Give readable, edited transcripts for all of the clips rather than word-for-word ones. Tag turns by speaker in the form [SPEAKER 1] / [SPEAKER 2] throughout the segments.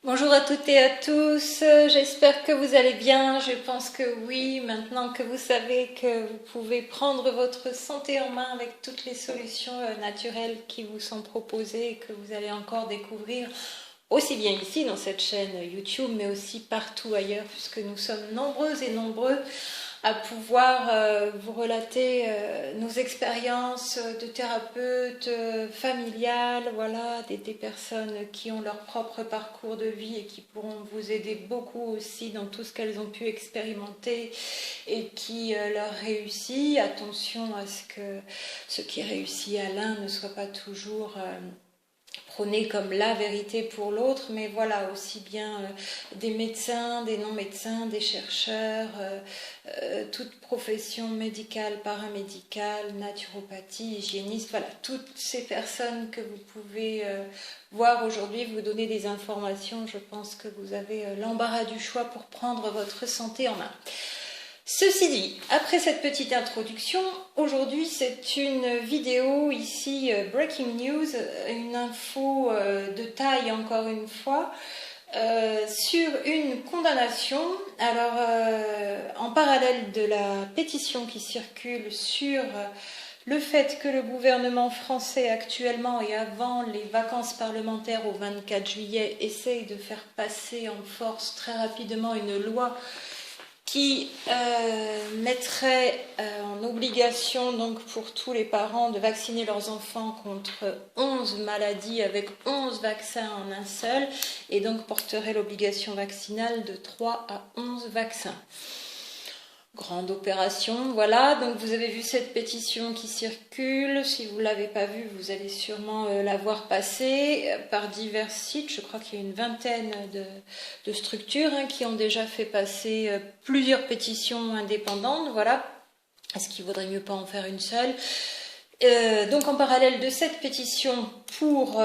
[SPEAKER 1] Bonjour à toutes et à tous, j'espère que vous allez bien, je pense que oui, maintenant que vous savez que vous pouvez prendre votre santé en main avec toutes les solutions naturelles qui vous sont proposées et que vous allez encore découvrir aussi bien ici dans cette chaîne YouTube mais aussi partout ailleurs puisque nous sommes nombreuses et nombreux à pouvoir vous relater nos expériences de thérapeutes familiales, voilà, des personnes qui ont leur propre parcours de vie et qui pourront vous aider beaucoup aussi dans tout ce qu'elles ont pu expérimenter et qui leur réussit. Attention à ce que ce qui réussit à l'un ne soit pas toujours prôné comme la vérité pour l'autre, mais voilà, aussi bien des médecins, des non-médecins, des chercheurs, toute profession médicale, paramédicale, naturopathie, hygiéniste, voilà, toutes ces personnes que vous pouvez voir aujourd'hui, vous donner des informations, je pense que vous avez l'embarras du choix pour prendre votre santé en main. Ceci dit, après cette petite introduction, aujourd'hui c'est une vidéo ici, Breaking News, une info de taille encore une fois, sur une condamnation. Alors, en parallèle de la pétition qui circule sur le fait que le gouvernement français actuellement et avant les vacances parlementaires au 24 juillet essaye de faire passer en force très rapidement une loi qui mettrait en obligation donc pour tous les parents de vacciner leurs enfants contre 11 maladies avec 11 vaccins en un seul et donc porterait l'obligation vaccinale de 3 à 11 vaccins. Grande opération, voilà, donc vous avez vu cette pétition qui circule, si vous ne l'avez pas vue, vous allez sûrement la voir passer par divers sites, je crois qu'il y a une vingtaine de structures qui ont déjà fait passer plusieurs pétitions indépendantes, voilà, est-ce qu'il ne vaudrait mieux pas en faire une seule ? Donc en parallèle de cette pétition pour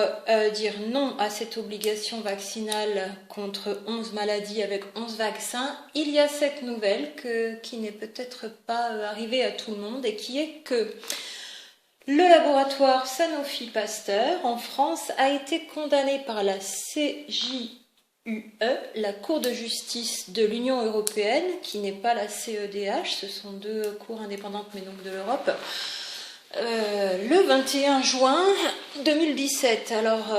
[SPEAKER 1] dire non à cette obligation vaccinale contre 11 maladies avec 11 vaccins, il y a cette nouvelle qui n'est peut-être pas arrivée à tout le monde et qui est que le laboratoire Sanofi Pasteur en France a été condamné par la CJUE, la Cour de justice de l'Union européenne, qui n'est pas la CEDH, ce sont deux cours indépendantes mais donc de l'Europe, le 21 juin 2017. Alors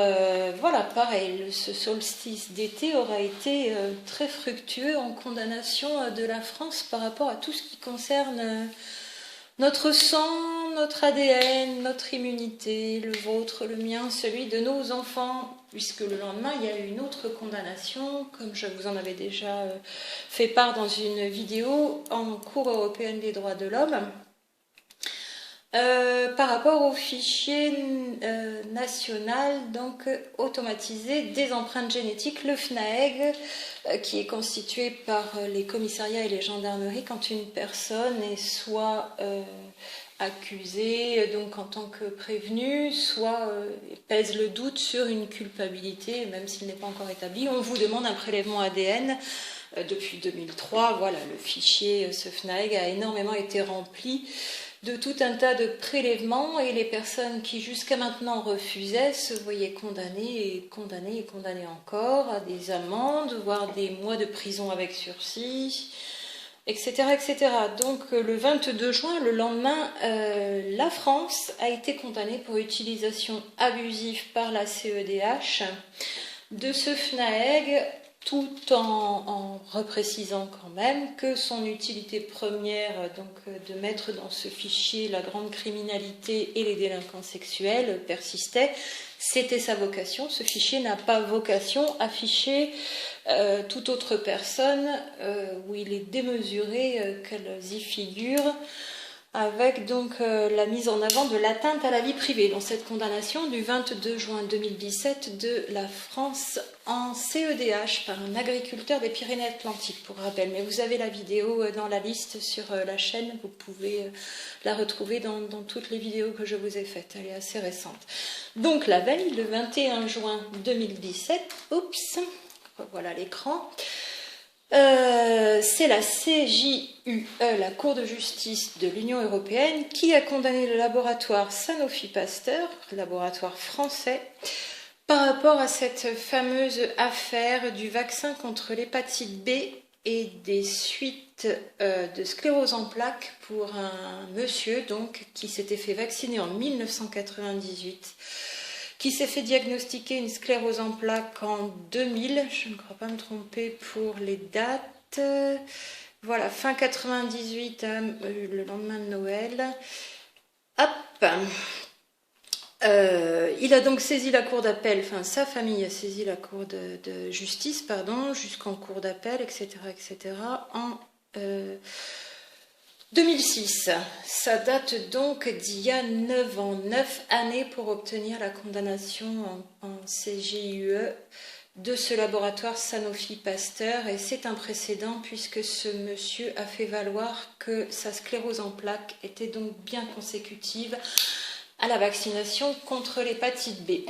[SPEAKER 1] voilà, pareil, ce solstice d'été aura été très fructueux en condamnation de la France par rapport à tout ce qui concerne notre sang, notre ADN, notre immunité, le vôtre, le mien, celui de nos enfants, puisque le lendemain il y a eu une autre condamnation, comme je vous en avais déjà fait part dans une vidéo en Cour européenne des droits de l'homme. Par rapport au fichier national donc automatisé des empreintes génétiques, le FNAEG, qui est constitué par les commissariats et les gendarmeries quand une personne est soit accusée donc en tant que prévenue, soit pèse le doute sur une culpabilité, même s'il n'est pas encore établi. On vous demande un prélèvement ADN. Depuis 2003, voilà, le fichier, ce FNAEG a énormément été rempli de tout un tas de prélèvements et les personnes qui jusqu'à maintenant refusaient se voyaient condamnées et condamnées et condamnées encore à des amendes, voire des mois de prison avec sursis, etc. etc. Donc le 22 juin, le lendemain, la France a été condamnée pour utilisation abusive par la CEDH de ce FNAEG, tout en reprécisant quand même que son utilité première, donc de mettre dans ce fichier la grande criminalité et les délinquants sexuels, persistait. C'était sa vocation. Ce fichier n'a pas vocation à ficher toute autre personne où il est démesuré qu'elles y figurent, avec donc la mise en avant de l'atteinte à la vie privée dans cette condamnation du 22 juin 2017 de la France en CEDH par un agriculteur des Pyrénées-Atlantiques, pour rappel. Mais vous avez la vidéo dans la liste sur la chaîne, vous pouvez la retrouver dans toutes les vidéos que je vous ai faites, elle est assez récente. Donc la veille, le 21 juin 2017, oups, voilà l'écran. C'est la CJUE, la Cour de justice de l'Union européenne, qui a condamné le laboratoire Sanofi Pasteur, laboratoire français, par rapport à cette fameuse affaire du vaccin contre l'hépatite B et des suites de sclérose en plaques pour un monsieur donc qui s'était fait vacciner en 1998, qui s'est fait diagnostiquer une sclérose en plaques en 2000, je ne crois pas me tromper pour les dates, voilà, fin 98, le lendemain de Noël. Hop. Il a donc saisi la cour d'appel, enfin sa famille a saisi la cour de justice, pardon, jusqu'en cour d'appel, etc., en 2006. Ça date donc d'il y a 9 ans, 9 années pour obtenir la condamnation en CJUE de ce laboratoire Sanofi Pasteur, et c'est un précédent puisque ce monsieur a fait valoir que sa sclérose en plaques était donc bien consécutive à la vaccination contre l'hépatite B.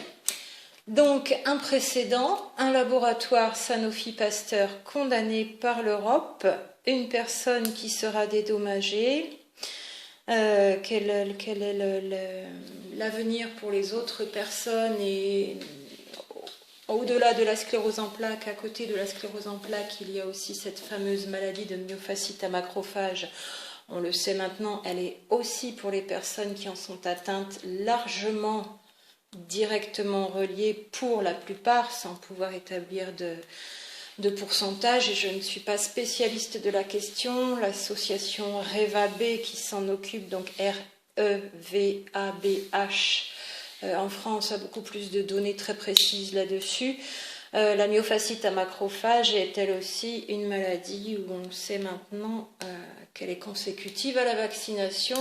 [SPEAKER 1] Donc un précédent, un laboratoire Sanofi Pasteur condamné par l'Europe, une personne qui sera dédommagée. Quel est l'avenir pour les autres personnes et au-delà de la sclérose en plaques, à côté de la sclérose en plaques, il y a aussi cette fameuse maladie de myofasciite à macrophages. On le sait maintenant, elle est aussi pour les personnes qui en sont atteintes largement directement reliée pour la plupart, sans pouvoir établir de pourcentage. Et je ne suis pas spécialiste de la question. L'association REVAB qui s'en occupe, donc REVABH, en France a beaucoup plus de données très précises là-dessus. La myofasciite à macrophages est elle aussi une maladie où on sait maintenant qu'elle est consécutive à la vaccination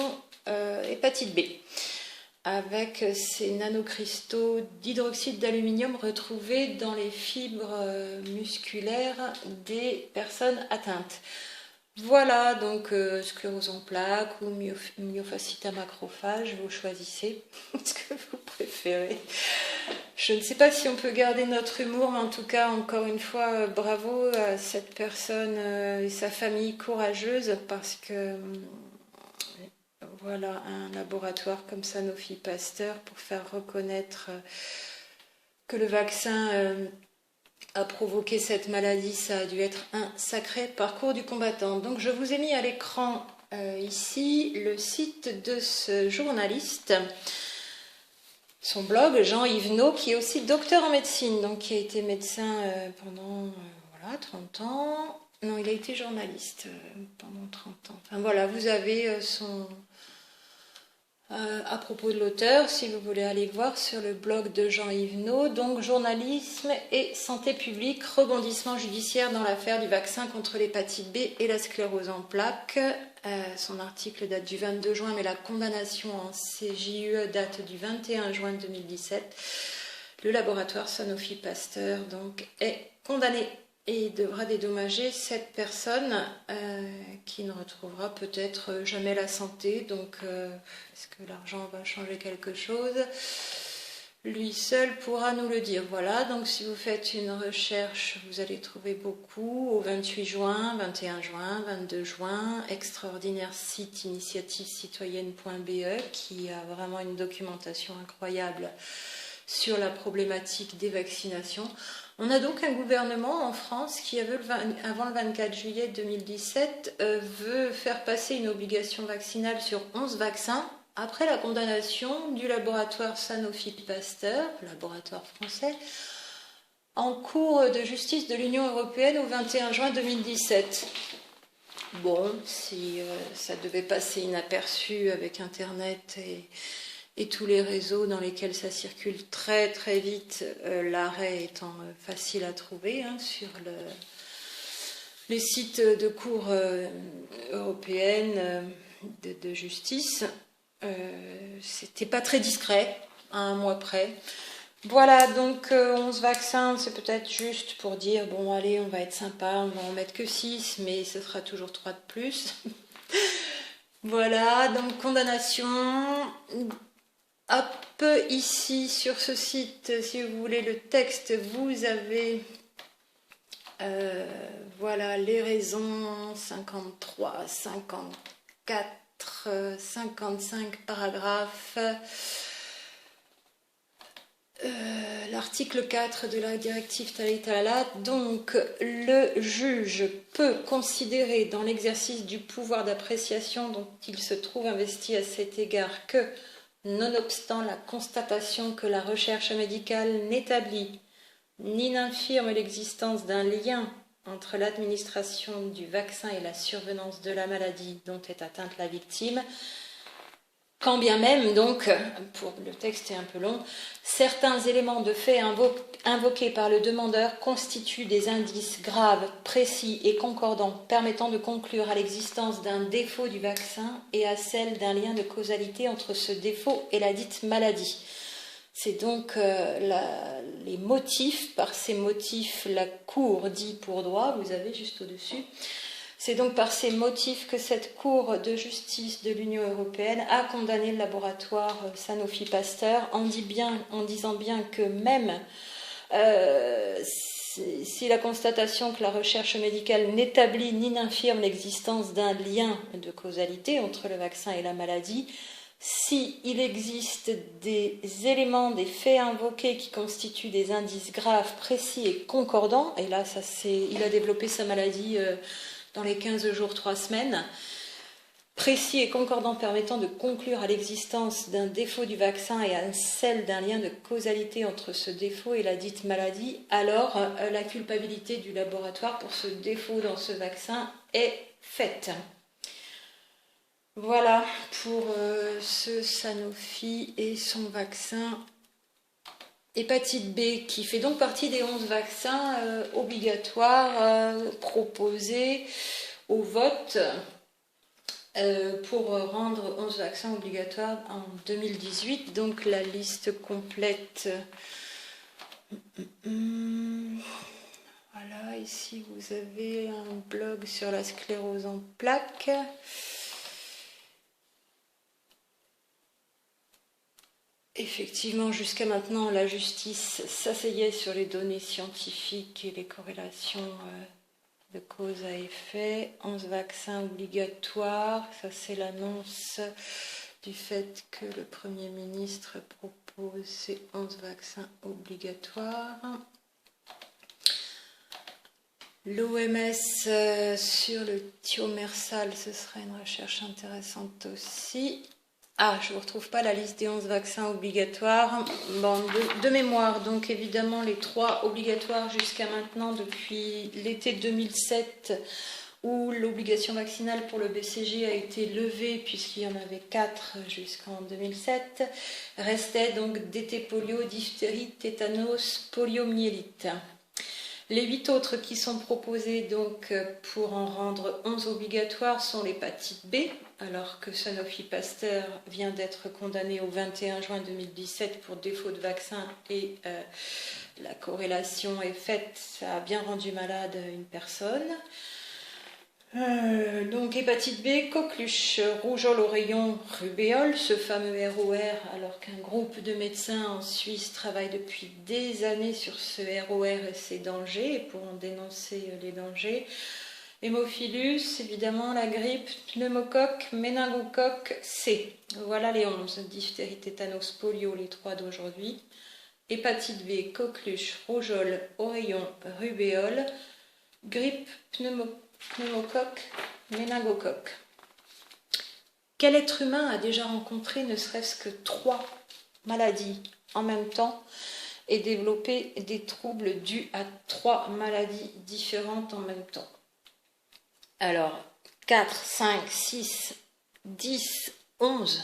[SPEAKER 1] hépatite B, avec ces nanocristaux d'hydroxyde d'aluminium retrouvés dans les fibres musculaires des personnes atteintes. Voilà, donc sclérose en plaques ou myofasciite à macrophages, vous choisissez ce que vous préférez. Je ne sais pas si on peut garder notre humour, mais en tout cas, encore une fois, bravo à cette personne et sa famille courageuse, parce que voilà, un laboratoire comme Sanofi Pasteur pour faire reconnaître que le vaccin a provoqué cette maladie, ça a dû être un sacré parcours du combattant. Donc je vous ai mis à l'écran ici le site de ce journaliste, son blog, Jean Yvenot, qui est aussi docteur en médecine, donc qui a été médecin pendant voilà, 30 ans. Non, il a été journaliste pendant 30 ans. Enfin voilà, vous avez son... à propos de l'auteur, si vous voulez aller voir sur le blog de Jean Yvenot, donc journalisme et santé publique, rebondissement judiciaire dans l'affaire du vaccin contre l'hépatite B et la sclérose en plaques. Son article date du 22 juin, mais la condamnation en CJUE date du 21 juin 2017. Le laboratoire Sanofi Pasteur donc est condamné et devra dédommager cette personne qui ne retrouvera peut-être jamais la santé. Donc, est-ce que l'argent va changer quelque chose? Lui seul pourra nous le dire. Voilà, donc si vous faites une recherche, vous allez trouver beaucoup. Au 28 juin, 21 juin, 22 juin, extraordinaire site initiativecitoyenne.be qui a vraiment une documentation incroyable sur la problématique des vaccinations. On a donc un gouvernement en France qui, avant le 24 juillet 2017, veut faire passer une obligation vaccinale sur 11 vaccins après la condamnation du laboratoire Sanofi Pasteur, laboratoire français, en cours de justice de l'Union européenne au 21 juin 2017. Bon, si ça devait passer inaperçu avec Internet et tous les réseaux dans lesquels ça circule très très vite, l'arrêt étant facile à trouver sur les sites de cours européennes de justice, c'était pas très discret à un mois près. Voilà, donc 11 vaccins, c'est peut-être juste pour dire, bon allez, on va être sympa, on va en mettre que 6, mais ce sera toujours 3 de plus. Voilà, donc condamnation. Hop, ici sur ce site, si vous voulez le texte, vous avez voilà les raisons, 53, 54, 55 paragraphes. L'article 4 de la directive Talala, donc le juge peut considérer dans l'exercice du pouvoir d'appréciation dont il se trouve investi à cet égard que, nonobstant la constatation que la recherche médicale n'établit ni n'infirme l'existence d'un lien entre l'administration du vaccin et la survenance de la maladie dont est atteinte la victime, quand bien même, donc, pour le texte est un peu long, certains éléments de fait invoqués par le demandeur constituent des indices graves, précis et concordants permettant de conclure à l'existence d'un défaut du vaccin et à celle d'un lien de causalité entre ce défaut et la dite maladie. C'est donc les motifs, par ces motifs, la Cour dit pour droit, vous avez juste au-dessus. C'est donc par ces motifs que cette Cour de justice de l'Union européenne a condamné le laboratoire Sanofi Pasteur en disant bien que même si la constatation que la recherche médicale n'établit ni n'infirme l'existence d'un lien de causalité entre le vaccin et la maladie, s'il existe des éléments, des faits invoqués qui constituent des indices graves, précis et concordants, et là il a développé sa maladie dans les 15 jours, 3 semaines, précis et concordants permettant de conclure à l'existence d'un défaut du vaccin et à celle d'un lien de causalité entre ce défaut et la dite maladie, alors la culpabilité du laboratoire pour ce défaut dans ce vaccin est faite. Voilà pour ce Sanofi et son vaccin hépatite B, qui fait donc partie des 11 vaccins obligatoires proposés au vote pour rendre 11 vaccins obligatoires en 2018. Donc la liste complète. Voilà, ici vous avez un blog sur la sclérose en plaques. Effectivement, jusqu'à maintenant, la justice s'asseyait sur les données scientifiques et les corrélations de cause à effet. 11 vaccins obligatoires, ça c'est l'annonce du fait que le Premier ministre propose ces 11 vaccins obligatoires. L'OMS sur le thiomersal, ce serait une recherche intéressante aussi. Ah, je ne vous retrouve pas la liste des 11 vaccins obligatoires. Bon, de mémoire, donc évidemment les 3 obligatoires jusqu'à maintenant depuis l'été 2007 où l'obligation vaccinale pour le BCG a été levée puisqu'il y en avait 4 jusqu'en 2007. Restaient donc DT polio, diphtérie, tétanos, poliomyélite. Les 8 autres qui sont proposés donc pour en rendre 11 obligatoires sont l'hépatite B, alors que Sanofi Pasteur vient d'être condamné au 21 juin 2017 pour défaut de vaccin et la corrélation est faite, ça a bien rendu malade une personne. Donc hépatite B, coqueluche, rougeole au rayon, rubéole, ce fameux ROR, alors qu'un groupe de médecins en Suisse travaille depuis des années sur ce ROR et ses dangers, et pour en dénoncer les dangers. Hémophilus, évidemment la grippe, pneumocoque, méningocoque C. Voilà les 11, diphtérie, tétanos, polio, les 3 d'aujourd'hui. Hépatite B, coqueluche, rougeole, oreillon, rubéole, grippe, pneumocoque, méningocoque. Quel être humain a déjà rencontré ne serait-ce que 3 maladies en même temps et développé des troubles dus à 3 maladies différentes en même temps? Alors, 4, 5, 6, 10, 11.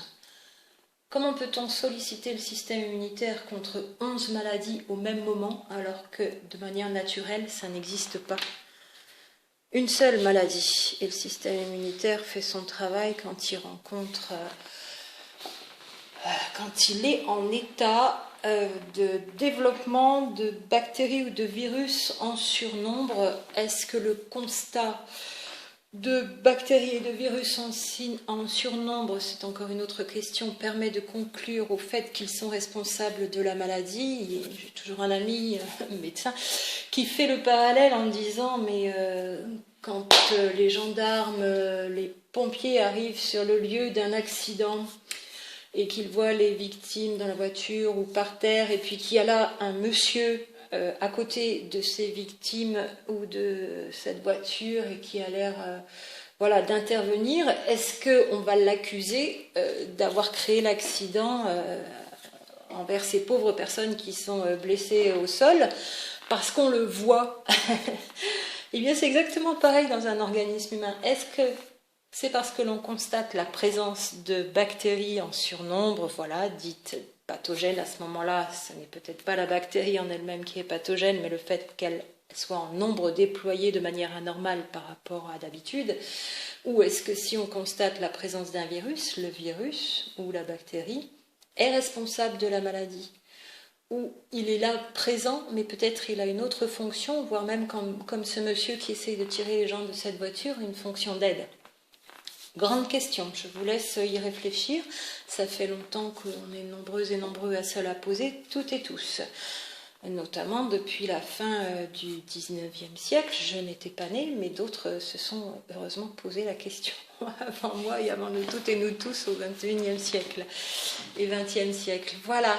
[SPEAKER 1] Comment peut-on solliciter le système immunitaire contre 11 maladies au même moment alors que de manière naturelle, ça n'existe pas? Une seule maladie et le système immunitaire fait son travail quand il rencontre, quand il est en état de développement de bactéries ou de virus en surnombre. Est-ce que le constat de bactéries et de virus en surnombre, c'est encore une autre question, permet de conclure au fait qu'ils sont responsables de la maladie? J'ai toujours un ami médecin qui fait le parallèle en disant mais quand les gendarmes, les pompiers arrivent sur le lieu d'un accident et qu'il voit les victimes dans la voiture ou par terre, et puis qu'il y a là un monsieur à côté de ces victimes ou de cette voiture et qui a l'air voilà, d'intervenir, est-ce qu'on va l'accuser d'avoir créé l'accident envers ces pauvres personnes qui sont blessées au sol parce qu'on le voit? Eh bien, c'est exactement pareil dans un organisme humain. Est-ce que c'est parce que l'on constate la présence de bactéries en surnombre, voilà, dites pathogènes à ce moment-là, ce n'est peut-être pas la bactérie en elle-même qui est pathogène, mais le fait qu'elle soit en nombre déployé de manière anormale par rapport à d'habitude, ou est-ce que si on constate la présence d'un virus, le virus ou la bactérie est responsable de la maladie, ou il est là présent, mais peut-être il a une autre fonction, voire même comme ce monsieur qui essaye de tirer les gens de cette voiture, une fonction d'aide. Grande question, je vous laisse y réfléchir. Ça fait longtemps qu'on est nombreux et nombreux à se la poser, toutes et tous. Notamment depuis la fin du 19e siècle. Je n'étais pas née, mais d'autres se sont heureusement posé la question avant moi et avant nous toutes et nous tous au 21e siècle et 20e siècle. Voilà.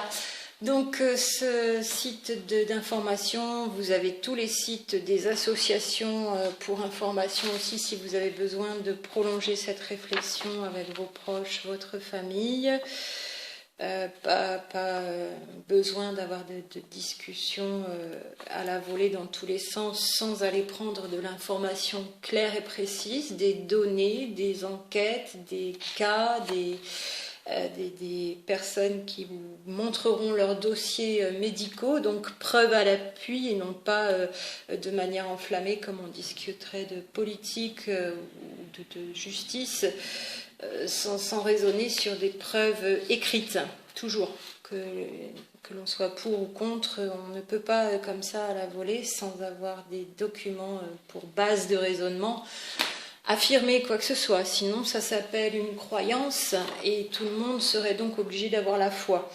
[SPEAKER 1] Donc ce site d'information, vous avez tous les sites des associations pour information aussi si vous avez besoin de prolonger cette réflexion avec vos proches, votre famille. Pas besoin d'avoir de discussions à la volée dans tous les sens sans aller prendre de l'information claire et précise, des données, des enquêtes, des cas, des personnes qui vous montreront leurs dossiers médicaux, donc preuve à l'appui et non pas de manière enflammée comme on discuterait de politique ou de justice sans raisonner sur des preuves écrites, toujours. Que l'on soit pour ou contre, on ne peut pas comme ça à la volée sans avoir des documents pour base de raisonnement affirmer quoi que ce soit, sinon ça s'appelle une croyance et tout le monde serait donc obligé d'avoir la foi.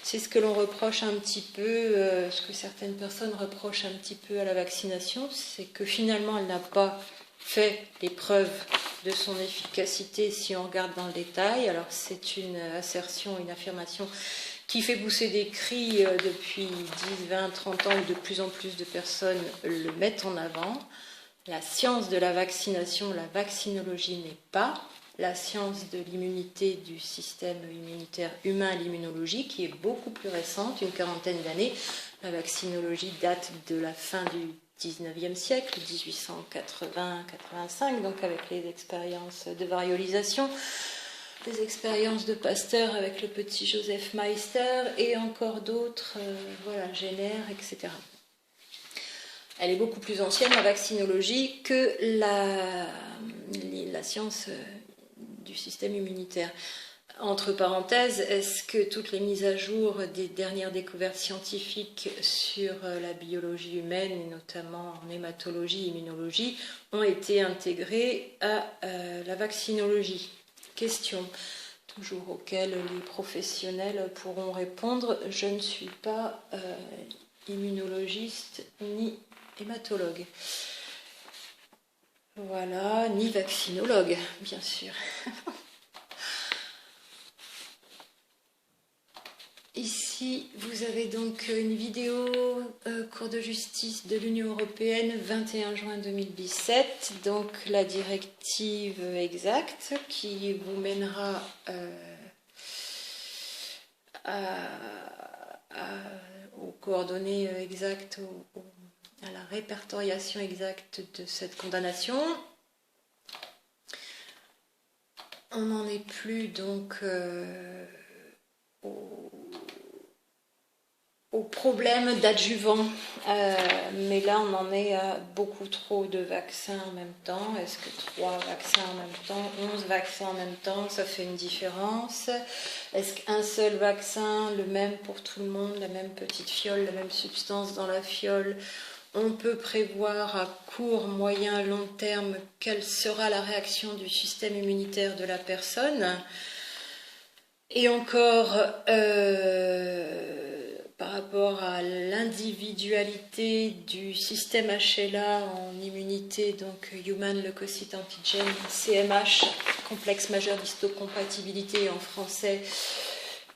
[SPEAKER 1] C'est ce que l'on reproche un petit peu, ce que certaines personnes reprochent un petit peu à la vaccination, c'est que finalement elle n'a pas fait les preuves de son efficacité si on regarde dans le détail. Alors c'est une assertion, une affirmation qui fait pousser des cris depuis 10, 20, 30 ans où de plus en plus de personnes le mettent en avant. La science de la vaccination, la vaccinologie n'est pas la science de l'immunité du système immunitaire humain, l'immunologie, qui est beaucoup plus récente, une quarantaine d'années. La vaccinologie date de la fin du 19e siècle, 1880-85, donc avec les expériences de variolisation, les expériences de Pasteur avec le petit Joseph Meister et encore d'autres, voilà, Jenner, etc. Elle est beaucoup plus ancienne, la vaccinologie, que la science du système immunitaire. Entre parenthèses, est-ce que toutes les mises à jour des dernières découvertes scientifiques sur la biologie humaine, et notamment en hématologie et immunologie, ont été intégrées à la vaccinologie? Question toujours auxquelles les professionnels pourront répondre. Je ne suis pas immunologiste ni hématologue. Voilà, ni vaccinologue, bien sûr. Ici, vous avez donc une vidéo Cour de justice de l'Union européenne, 21 juin 2017, donc la directive exacte qui vous mènera aux coordonnées exactes, à la répertoriation exacte de cette condamnation. On n'en est plus donc au problème d'adjuvants, mais là on en est à beaucoup trop de vaccins en même temps. Est-ce que 3 vaccins en même temps, 11 vaccins en même temps, ça fait une différence? Est-ce qu'un seul vaccin, le même pour tout le monde, la même petite fiole, la même substance dans la fiole, on peut prévoir à court, moyen, long terme quelle sera la réaction du système immunitaire de la personne? Et encore, par rapport à l'individualité du système HLA en immunité, donc Human Leukocyte Antigen, CMH, complexe majeur d'histocompatibilité en français,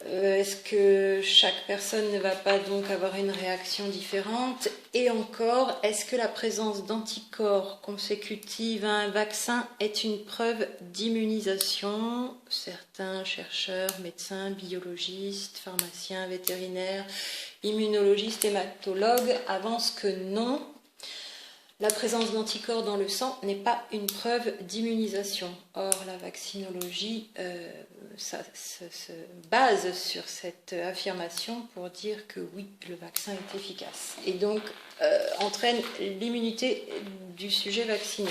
[SPEAKER 1] Est-ce que chaque personne ne va pas donc avoir une réaction différente? Et encore, est-ce que la présence d'anticorps consécutive à un vaccin est une preuve d'immunisation? Certains chercheurs, médecins, biologistes, pharmaciens, vétérinaires, immunologistes, hématologues avancent que non. La présence d'anticorps dans le sang n'est pas une preuve d'immunisation. Or, la vaccinologie se base sur cette affirmation pour dire que oui, le vaccin est efficace et donc entraîne l'immunité du sujet vacciné.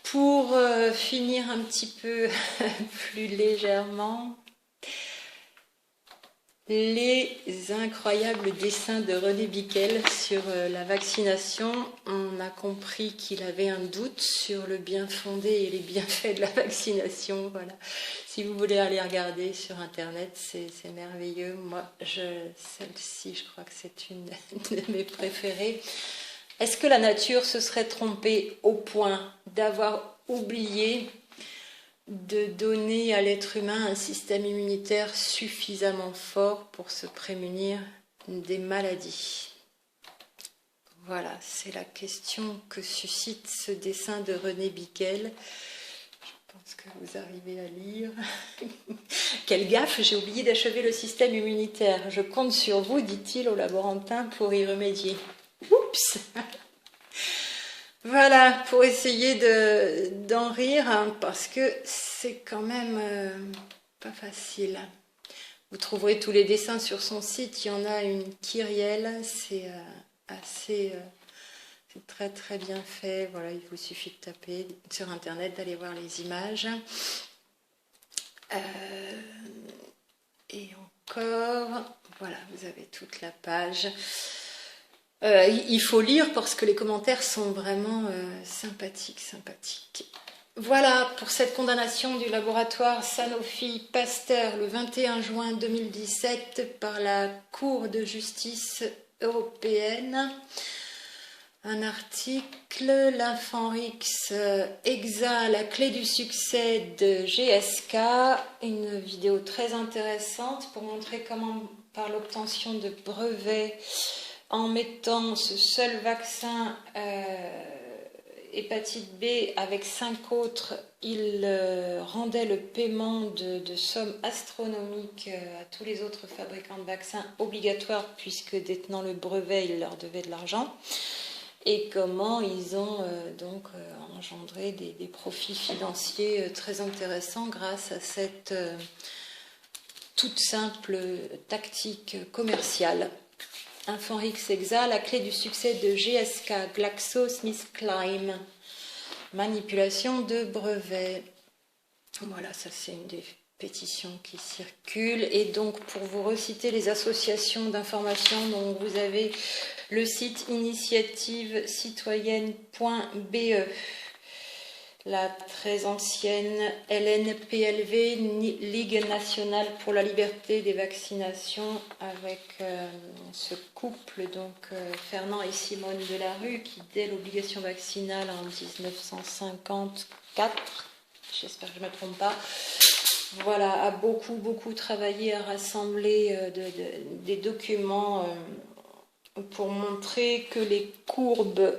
[SPEAKER 1] Pour finir un petit peu plus légèrement, les incroyables dessins de René Bickel sur la vaccination, on a compris qu'il avait un doute sur le bien fondé et les bienfaits de la vaccination. Voilà. Si vous voulez aller regarder sur internet, c'est merveilleux. Moi, celle-ci, je crois que c'est une de mes préférées. Est-ce que la nature se serait trompée au point d'avoir oublié de donner à l'être humain un système immunitaire suffisamment fort pour se prémunir des maladies? Voilà, c'est la question que suscite ce dessin de René Bickel. Je pense que vous arrivez à lire. Quelle gaffe, j'ai oublié d'achever le système immunitaire. Je compte sur vous, dit-il au laborantin, pour y remédier. Oups! Voilà, pour essayer d'en rire, hein, parce que c'est quand même pas facile. Vous trouverez tous les dessins sur son site, il y en a une kyrielle, c'est assez... c'est très très bien fait. Voilà, il vous suffit de taper sur internet, d'aller voir les images. Et encore, voilà, vous avez toute la page. Il faut lire parce que les commentaires sont vraiment sympathiques. Voilà pour cette condamnation du laboratoire Sanofi Pasteur le 21 juin 2017 par la Cour de justice européenne. Un article, l'Infanrix Exa, la clé du succès de GSK, une vidéo très intéressante pour montrer comment par l'obtention de brevets, en mettant ce seul vaccin hépatite B avec 5 autres, il rendait le paiement de sommes astronomiques à tous les autres fabricants de vaccins obligatoires, puisque détenant le brevet, il leur devait de l'argent. Et comment ils ont donc engendré des profits financiers très intéressants grâce à cette toute simple tactique commerciale. Infanrix Exa, la clé du succès de GSK, GlaxoSmithKline, manipulation de brevets. Voilà, ça c'est une des pétitions qui circulent. Et donc, pour vous reciter les associations d'information, donc vous avez le site initiativecitoyenne.be, la très ancienne LNPLV, Ligue nationale pour la liberté des vaccinations, avec ce couple, donc Fernand et Simone Delarue, qui dès l'obligation vaccinale en 1954, j'espère que je ne me trompe pas, voilà, a beaucoup travaillé à rassembler des documents pour montrer que les courbes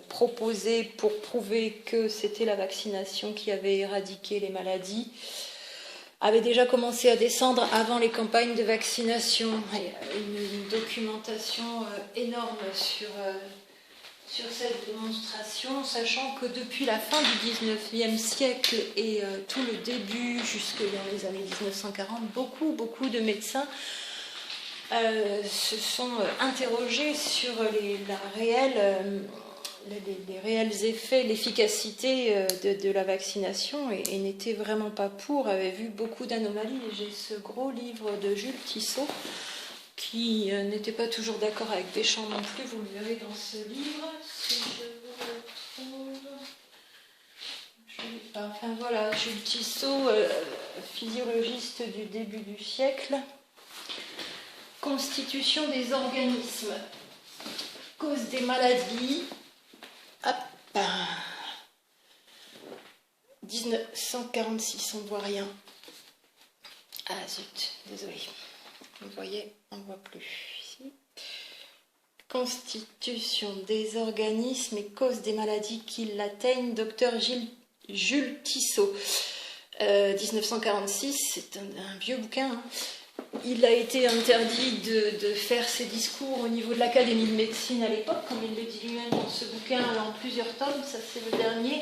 [SPEAKER 1] proposées pour prouver que c'était la vaccination qui avait éradiqué les maladies avaient déjà commencé à descendre avant les campagnes de vaccination. Une documentation énorme sur cette démonstration, sachant que depuis la fin du 19e siècle et tout le début, jusque dans les années 1940, beaucoup de médecins se sont interrogés sur les réels effets, l'efficacité de la vaccination et n'étaient vraiment pas pour, avaient vu beaucoup d'anomalies. J'ai ce gros livre de Jules Tissot qui n'était pas toujours d'accord avec Deschamps non plus, vous le verrez dans ce livre, si je vous le trouve. Je ne l'ai pas. Enfin voilà, Jules Tissot, physiologiste du début du siècle. Constitution des organismes, cause des maladies, hop, 1946, on ne voit rien. Ah zut, désolé. Vous voyez, on ne voit plus ici. Constitution des organismes et causes des maladies qui l'atteignent, docteur Jules Tissot. 1946, c'est un vieux bouquin. Hein. Il a été interdit de faire ses discours au niveau de l'Académie de médecine à l'époque, comme il le dit lui-même dans ce bouquin en plusieurs tomes, ça c'est le dernier.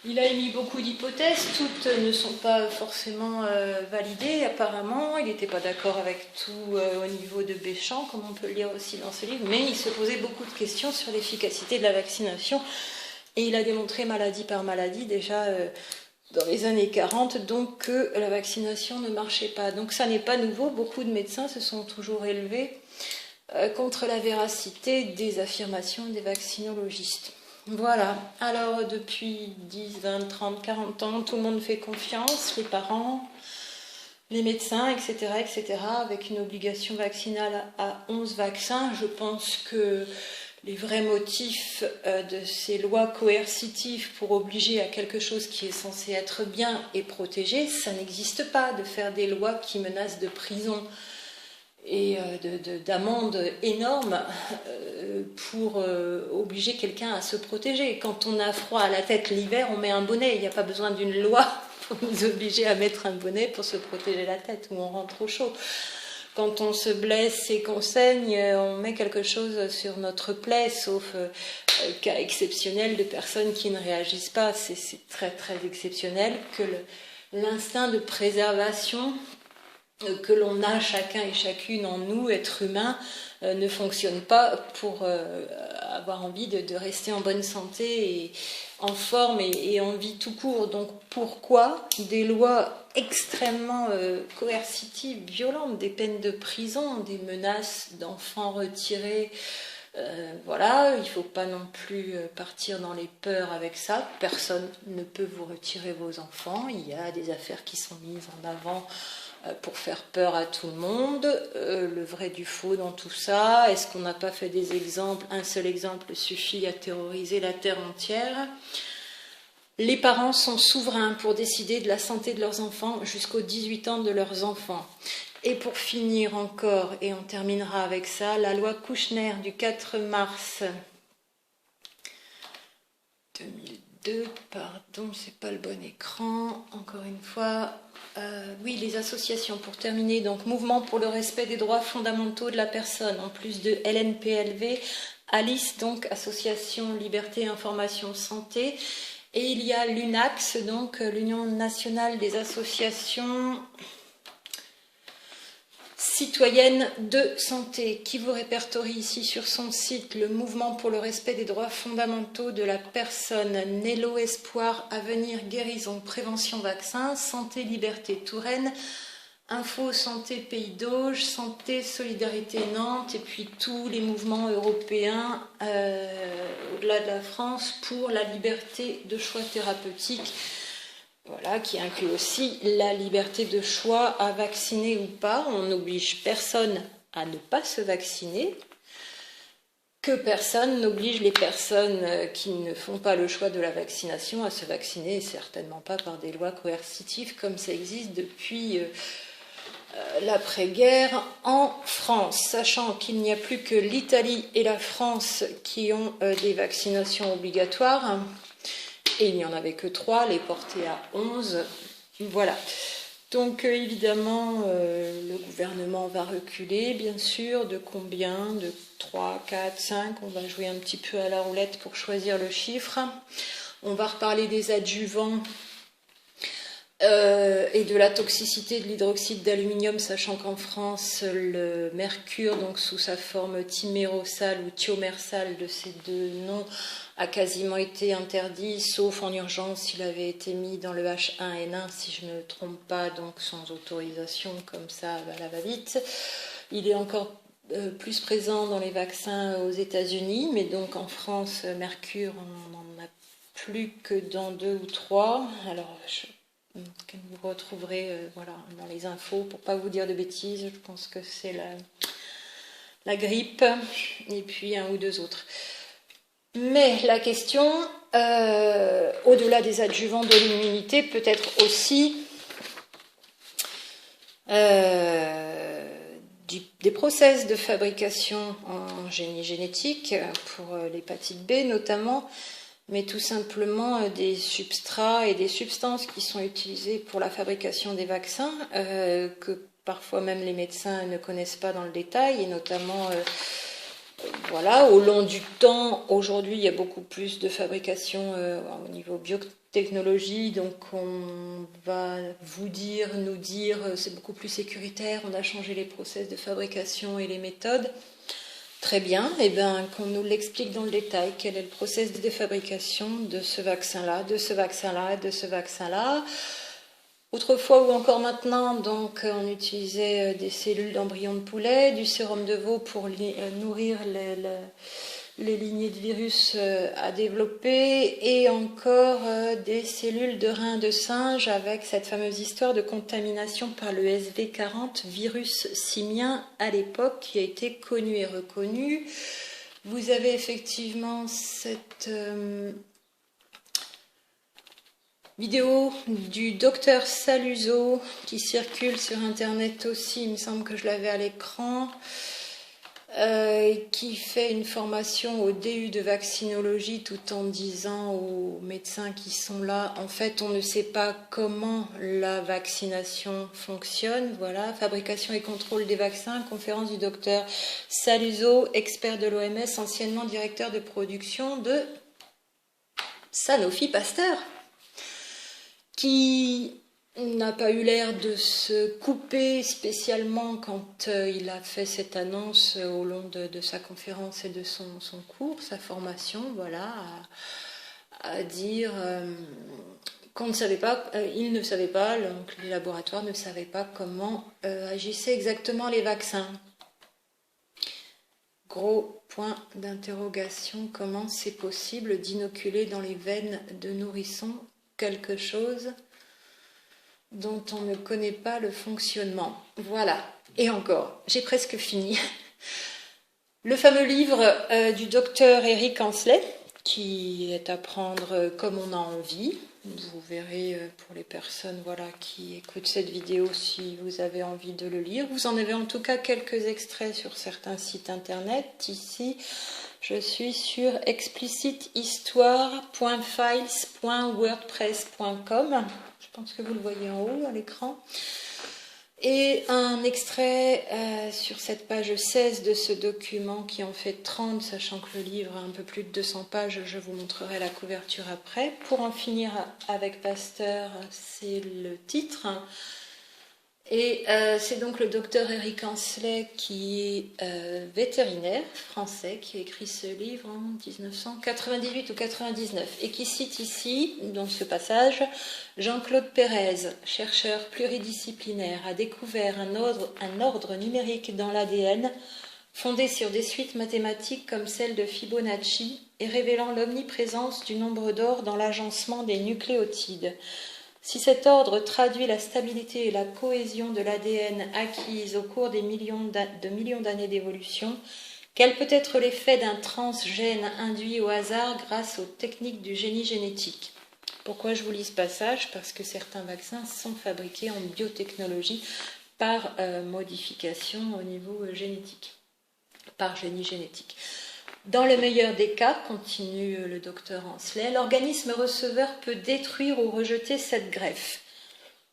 [SPEAKER 1] Il a émis beaucoup d'hypothèses, toutes ne sont pas forcément validées apparemment, il n'était pas d'accord avec tout au niveau de Béchamp, comme on peut le lire aussi dans ce livre, mais il se posait beaucoup de questions sur l'efficacité de la vaccination, et il a démontré maladie par maladie déjà dans les années 40, donc que la vaccination ne marchait pas. Donc ça n'est pas nouveau, beaucoup de médecins se sont toujours élevés contre la véracité des affirmations des vaccinologistes. Voilà, alors depuis 10, 20, 30, 40 ans, tout le monde fait confiance, les parents, les médecins, etc., etc., avec une obligation vaccinale à 11 vaccins. Je pense que les vrais motifs de ces lois coercitives pour obliger à quelque chose qui est censé être bien et protégé, ça n'existe pas, de faire des lois qui menacent de prison et d'amendes énormes pour obliger quelqu'un à se protéger. Quand on a froid à la tête l'hiver, on met un bonnet. Il n'y a pas besoin d'une loi pour nous obliger à mettre un bonnet pour se protéger la tête ou on rentre au chaud. Quand on se blesse et qu'on saigne, on met quelque chose sur notre plaie, sauf cas exceptionnel de personnes qui ne réagissent pas. C'est très très exceptionnel que l'instinct de préservation que l'on a chacun et chacune en nous, êtres humains, ne fonctionne pas pour avoir envie de rester en bonne santé et en forme et en vie tout court. Donc pourquoi des lois extrêmement coercitives, violentes, des peines de prison, des menaces d'enfants retirés, voilà, il ne faut pas non plus partir dans les peurs avec ça. Personne ne peut vous retirer vos enfants. Il y a des affaires qui sont mises en avant pour faire peur à tout le monde, le vrai du faux dans tout ça. Est-ce qu'on n'a pas fait des exemples? Un seul exemple suffit à terroriser la terre entière. Les parents sont souverains pour décider de la santé de leurs enfants jusqu'aux 18 ans de leurs enfants. Et pour finir encore, et on terminera avec ça, la loi Kouchner du 4 mars 2002, pardon, c'est pas le bon écran, encore une fois. Oui, les associations, pour terminer, donc Mouvement pour le respect des droits fondamentaux de la personne, en plus de LNPLV, ALICE, donc Association Liberté, Information, Santé, et il y a l'UNAX, donc l'Union nationale des associations citoyenne de santé, qui vous répertorie ici sur son site le mouvement pour le respect des droits fondamentaux de la personne, Nello Espoir, Avenir, Guérison, Prévention, Vaccin, Santé, Liberté, Touraine, Info, Santé, Pays d'Auge, Santé, Solidarité, Nantes, et puis tous les mouvements européens au-delà de la France pour la liberté de choix thérapeutique. Voilà, qui inclut aussi la liberté de choix à vacciner ou pas. On n'oblige personne à ne pas se vacciner, que personne n'oblige les personnes qui ne font pas le choix de la vaccination à se vacciner, et certainement pas par des lois coercitives comme ça existe depuis l'après-guerre en France, sachant qu'il n'y a plus que l'Italie et la France qui ont des vaccinations obligatoires. Et il n'y en avait que 3, les portés à 11. Voilà. Donc évidemment, le gouvernement va reculer, bien sûr. De combien? De 3, 4, 5. On va jouer un petit peu à la roulette pour choisir le chiffre. On va reparler des adjuvants et de la toxicité de l'hydroxyde d'aluminium, sachant qu'en France, le mercure, donc sous sa forme thymérosale ou thiomersale de ces deux noms, a quasiment été interdit, sauf en urgence, il avait été mis dans le H1N1, si je ne me trompe pas, donc sans autorisation, comme ça, à la va-vite. Il est encore plus présent dans les vaccins aux États-Unis, mais donc en France, mercure, on n'en a plus que dans 2 ou 3. Alors, que vous retrouverez voilà, dans les infos, pour ne pas vous dire de bêtises, je pense que c'est la grippe, et puis 1 ou 2 autres. Mais la question, au-delà des adjuvants de l'immunité, peut être aussi des process de fabrication en génie génétique pour l'hépatite B notamment, mais tout simplement des substrats et des substances qui sont utilisées pour la fabrication des vaccins, que parfois même les médecins ne connaissent pas dans le détail, et notamment, voilà, au long du temps, aujourd'hui, il y a beaucoup plus de fabrication au niveau biotechnologie, donc on va nous dire, c'est beaucoup plus sécuritaire, on a changé les process de fabrication et les méthodes. Très bien, et bien qu'on nous l'explique dans le détail, quel est le process de fabrication de ce vaccin-là, de ce vaccin-là, de ce vaccin-là. Autrefois ou encore maintenant, donc, on utilisait des cellules d'embryon de poulet, du sérum de veau pour nourrir les lignées de virus à développer, et encore des cellules de reins de singe avec cette fameuse histoire de contamination par le SV40, virus simien à l'époque, qui a été connu et reconnu. Vous avez effectivement cette vidéo du docteur Saluzzo qui circule sur internet aussi, il me semble que je l'avais à l'écran, qui fait une formation au DU de vaccinologie tout en disant aux médecins qui sont là, en fait on ne sait pas comment la vaccination fonctionne. Voilà, fabrication et contrôle des vaccins, conférence du docteur Saluzzo, expert de l'OMS, anciennement directeur de production de Sanofi Pasteur, qui n'a pas eu l'air de se couper spécialement quand il a fait cette annonce au long de sa conférence et de son cours, sa formation, voilà, à dire qu'on ne savait pas, il ne savait pas, donc les laboratoires ne savaient pas comment agissaient exactement les vaccins. Gros point d'interrogation, comment c'est possible d'inoculer dans les veines de nourrissons quelque chose dont on ne connaît pas le fonctionnement. Voilà, et encore, j'ai presque fini. Le fameux livre du docteur Eric Ancelet, qui est à prendre comme on a envie. Vous verrez pour les personnes, voilà, qui écoutent cette vidéo si vous avez envie de le lire. Vous en avez en tout cas quelques extraits sur certains sites internet. Ici, je suis sur explicithistoire.files.wordpress.com. Je pense que vous le voyez en haut à l'écran. Et un extrait sur cette page 16 de ce document qui en fait 30, sachant que le livre a un peu plus de 200 pages, je vous montrerai la couverture après. Pour en finir avec Pasteur, c'est le titre. Et c'est donc le docteur Eric Ancelet, qui est vétérinaire français, qui a écrit ce livre en 1998 ou 99 et qui cite ici, dans ce passage, Jean-Claude Pérez, chercheur pluridisciplinaire, a découvert un ordre numérique dans l'ADN fondé sur des suites mathématiques comme celle de Fibonacci et révélant l'omniprésence du nombre d'or dans l'agencement des nucléotides. Si cet ordre traduit la stabilité et la cohésion de l'ADN acquise au cours des millions d'années d'évolution, quel peut être l'effet d'un transgène induit au hasard grâce aux techniques du génie génétique? Pourquoi je vous lis ce passage? Parce que certains vaccins sont fabriqués en biotechnologie par modification au niveau génétique, par génie génétique. Dans le meilleur des cas, continue le docteur Ancelet, l'organisme receveur peut détruire ou rejeter cette greffe.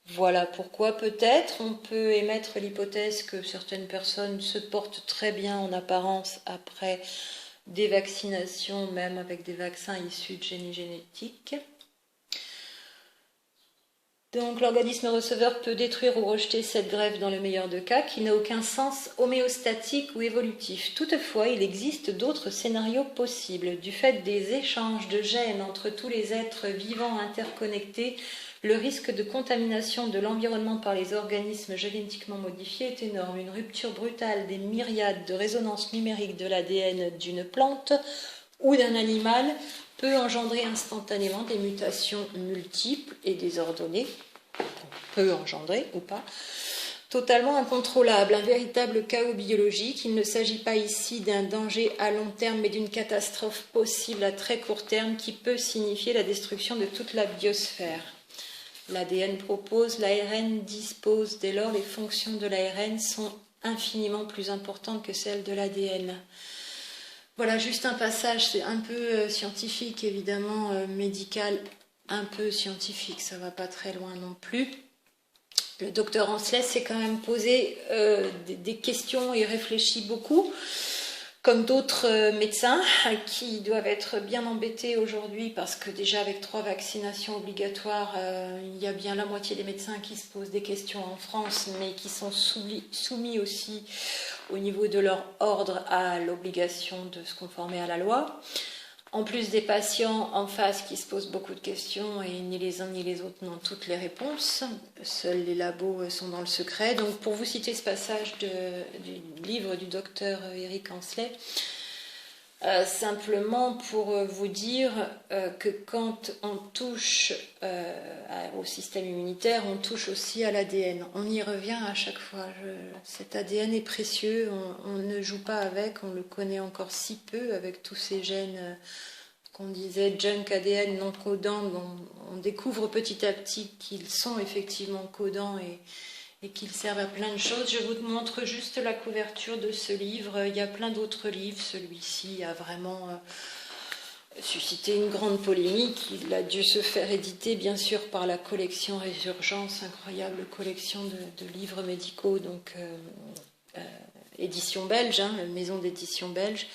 [SPEAKER 1] Voilà pourquoi peut-être on peut émettre l'hypothèse que certaines personnes se portent très bien en apparence après des vaccinations, même avec des vaccins issus de génie génétique. Donc l'organisme receveur peut détruire ou rejeter cette greffe dans le meilleur des cas, qui n'a aucun sens homéostatique ou évolutif. Toutefois, il existe d'autres scénarios possibles. Du fait des échanges de gènes entre tous les êtres vivants interconnectés, le risque de contamination de l'environnement par les organismes génétiquement modifiés est énorme. Une rupture brutale des myriades de résonances numériques de l'ADN d'une plante ou d'un animal peut engendrer instantanément des mutations multiples et désordonnées, peut engendrer ou pas, totalement incontrôlable, un véritable chaos biologique. Il ne s'agit pas ici d'un danger à long terme, mais d'une catastrophe possible à très court terme qui peut signifier la destruction de toute la biosphère. l'ADN propose, l'ARN dispose. Dès lors, les fonctions de l'ARN sont infiniment plus importantes que celles de l'ADN. Voilà, juste un passage, c'est un peu scientifique, évidemment, médical, un peu scientifique, ça va pas très loin non plus. Le docteur Ancelet s'est quand même posé des questions et réfléchi beaucoup, comme d'autres médecins qui doivent être bien embêtés aujourd'hui parce que déjà avec 3 vaccinations obligatoires, il y a bien la moitié des médecins qui se posent des questions en France, mais qui sont soumis aussi au niveau de leur ordre à l'obligation de se conformer à la loi. En plus des patients en face qui se posent beaucoup de questions et ni les uns ni les autres n'ont toutes les réponses. Seuls les labos sont dans le secret. Donc pour vous citer ce passage du livre du docteur Eric Ancelet, simplement pour vous dire que quand on touche au système immunitaire, on touche aussi à l'ADN. On y revient à chaque fois. Cet ADN est précieux, on ne joue pas avec, on le connaît encore si peu avec tous ces gènes qu'on disait junk ADN non codants, dont on découvre petit à petit qu'ils sont effectivement codants et qu'ils servent à plein de choses. Je vous montre juste la couverture de ce livre. Il y a plein d'autres livres. Celui-ci a vraiment suscité une grande polémique. Il a dû se faire éditer, bien sûr, par la collection Résurgence, incroyable collection de livres médicaux, donc édition belge, maison d'édition belge.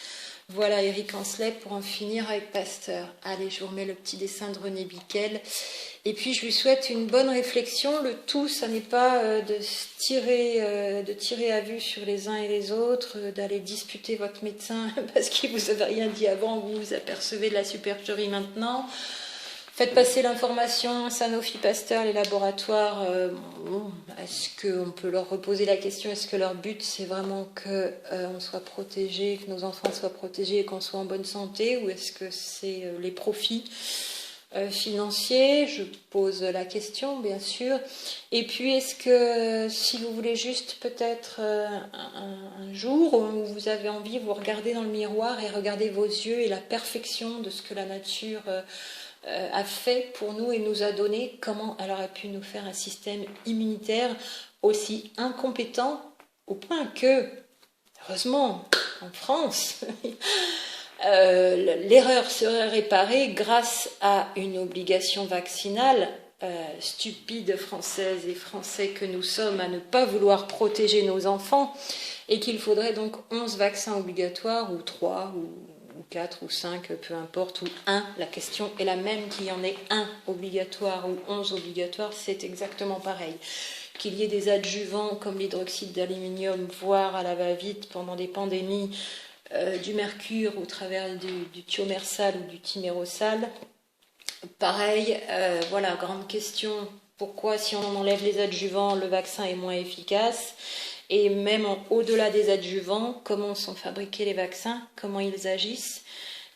[SPEAKER 1] Voilà Eric Ancelet pour en finir avec Pasteur. Allez, je vous remets le petit dessin de René Bickel. Et puis je lui souhaite une bonne réflexion. Le tout, ça n'est pas de tirer à vue sur les uns et les autres, d'aller disputer votre médecin parce qu'il vous avait rien dit avant, vous vous apercevez de la supercherie maintenant. Faites passer l'information, Sanofi Pasteur, les laboratoires. Est-ce qu'on peut leur reposer la question, est-ce que leur but c'est vraiment qu'on soit protégé, que nos enfants soient protégés et qu'on soit en bonne santé, ou est-ce que c'est les profits financiers? Je pose la question, bien sûr. Et puis, est-ce que si vous voulez juste peut-être un jour où vous avez envie, vous regardez dans le miroir et regardez vos yeux et la perfection de ce que la nature a fait pour nous et nous a donné, comment elle aurait pu nous faire un système immunitaire aussi incompétent au point que, heureusement, en France, l'erreur serait réparée grâce à une obligation vaccinale. Stupides Françaises et Français que nous sommes à ne pas vouloir protéger nos enfants, et qu'il faudrait donc 11 vaccins obligatoires, ou 3, ou 4, ou 5, peu importe, ou 1. La question est la même, qu'il y en ait 1 obligatoire ou 11 obligatoires, c'est exactement pareil. Qu'il y ait des adjuvants comme l'hydroxyde d'aluminium, voire à la va-vite pendant des pandémies, du mercure au travers du thiomersal ou du thimerosal. Pareil, voilà, grande question, pourquoi si on enlève les adjuvants, le vaccin est moins efficace? Et même au-delà des adjuvants, comment sont fabriqués les vaccins, comment ils agissent,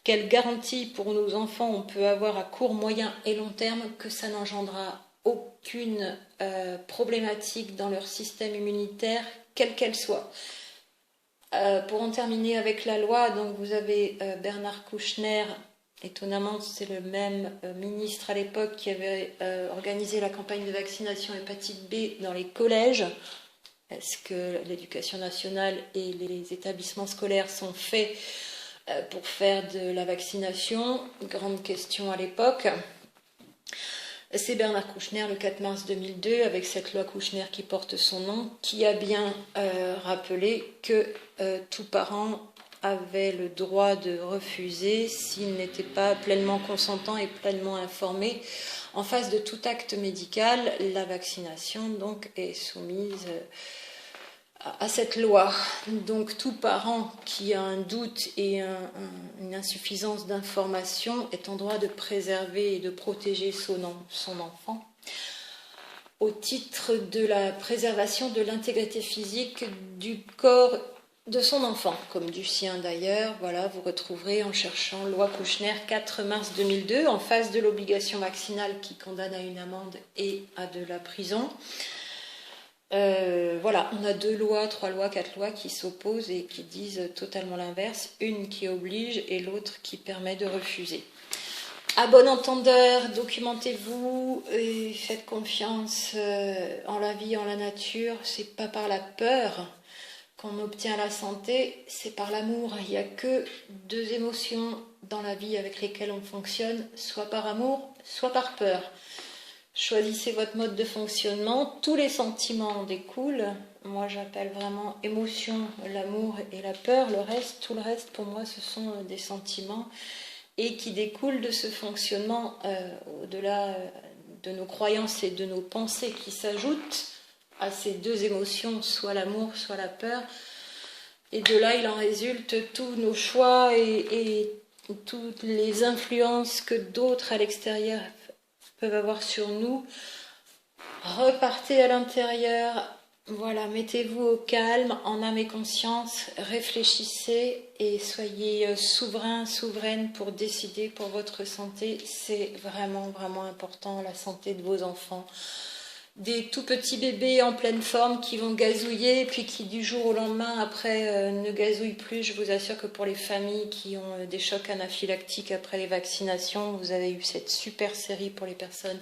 [SPEAKER 1] quelle garantie pour nos enfants on peut avoir à court, moyen et long terme que ça n'engendrera aucune problématique dans leur système immunitaire, quelle qu'elle soit. Pour en terminer avec la loi, donc vous avez Bernard Kouchner, étonnamment c'est le même ministre à l'époque qui avait organisé la campagne de vaccination hépatite B dans les collèges. Est-ce que l'éducation nationale et les établissements scolaires sont faits pour faire de la vaccination? Grande question à l'époque. C'est Bernard Kouchner, le 4 mars 2002, avec cette loi Kouchner qui porte son nom, qui a bien rappelé que tout parent avait le droit de refuser s'il n'était pas pleinement consentant et pleinement informé. En face de tout acte médical, la vaccination donc est soumise à cette loi. Donc tout parent qui a un doute et une insuffisance d'information est en droit de préserver et de protéger son enfant au titre de la préservation de l'intégrité physique du corps de son enfant, comme du sien d'ailleurs. Voilà, vous retrouverez en cherchant loi Kouchner 4 mars 2002, en face de l'obligation vaccinale qui condamne à une amende et à de la prison. Voilà, on a 2 lois, 3 lois, 4 lois qui s'opposent et qui disent totalement l'inverse, une qui oblige et l'autre qui permet de refuser. À bon entendeur, documentez-vous et faites confiance en la vie, en la nature. C'est pas par la peur qu'on obtient la santé, c'est par l'amour. Il n'y a que deux émotions dans la vie avec lesquelles on fonctionne, soit par amour, soit par peur. Choisissez votre mode de fonctionnement, tous les sentiments en découlent. Moi j'appelle vraiment émotion, l'amour et la peur. Tout le reste pour moi ce sont des sentiments et qui découlent de ce fonctionnement au-delà de nos croyances et de nos pensées qui s'ajoutent à ces deux émotions, soit l'amour, soit la peur. Et de là, il en résulte tous nos choix et toutes les influences que d'autres à l'extérieur peuvent avoir sur nous. Repartez à l'intérieur, voilà, mettez-vous au calme, en âme et conscience, réfléchissez et soyez souverain, souveraine pour décider pour votre santé. C'est vraiment, vraiment important, la santé de vos enfants. Des tout petits bébés en pleine forme qui vont gazouiller, puis qui du jour au lendemain après ne gazouillent plus. Je vous assure que pour les familles qui ont des chocs anaphylactiques après les vaccinations, vous avez eu cette super série pour les personnes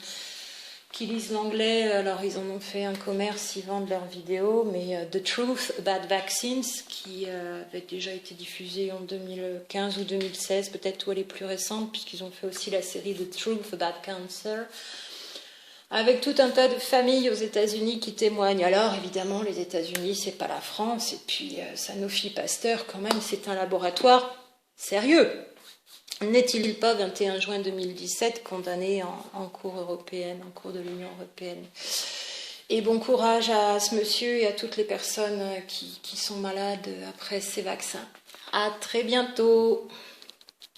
[SPEAKER 1] qui lisent l'anglais. Alors ils en ont fait un commerce, ils vendent leurs vidéos, mais The Truth About Vaccines, qui avait déjà été diffusée en 2015 ou 2016, peut-être où elle est plus récente, puisqu'ils ont fait aussi la série The Truth About Cancer, avec tout un tas de familles aux États-Unis qui témoignent. Alors évidemment, les États-Unis, c'est pas la France, et puis Sanofi Pasteur, quand même, c'est un laboratoire sérieux. N'est-il pas 21 juin 2017 condamné en cour européenne, en cour de l'Union européenne? Et bon courage à ce monsieur et à toutes les personnes qui sont malades après ces vaccins. À très bientôt.